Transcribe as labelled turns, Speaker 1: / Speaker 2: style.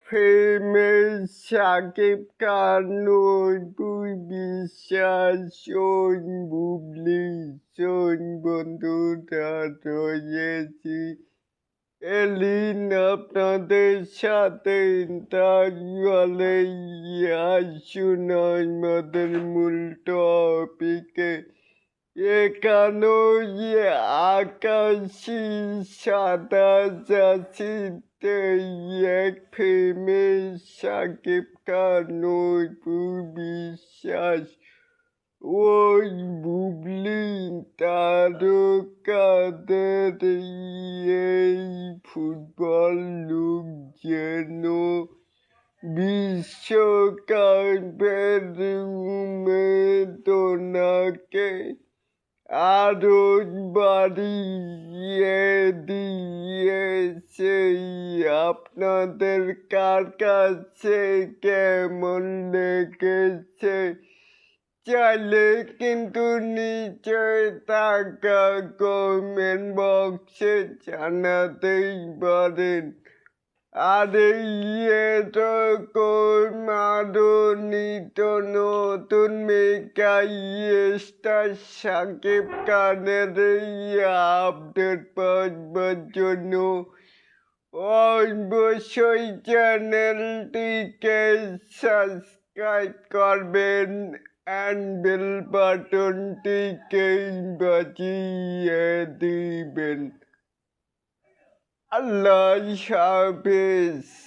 Speaker 1: ফেমের সাকিব খান, নূপুর বিশ্বাস, শোন বুবলি, শোন বন্ধুরা রয়েছি এলিন আপনাদের সাথে। তাহলে আসুন আমাদের মূল টপিকে। এখানো আকাশি সাদা যাচিতে এক ফেমের সাকিব খান, নূপুর বিশ্বাস, ওই বুবলি তারকাদের এই ফুটবল লুক যেন বিশ্বকাপের উন্মেদনাকে আরো বাড়িয়ে দিয়েছে। আপনাদের কার কাছে কেমন লেগেছে চাইলে কিন্তু নিচে থাকা কমেন্ট বক্সে জানাতেই পারেন। আর এরকম আরো নিত্য নতুন মেগা স্টার সাকিব খানের আপডেট পাওয়ার জন্য অবশ্যই চ্যানেলটিকে সাবস্ক্রাইব করবেন অ্যান্ড বেল বাটনটিকে বাজিয়ে দিবেন। আল্লাহ হাফেজ।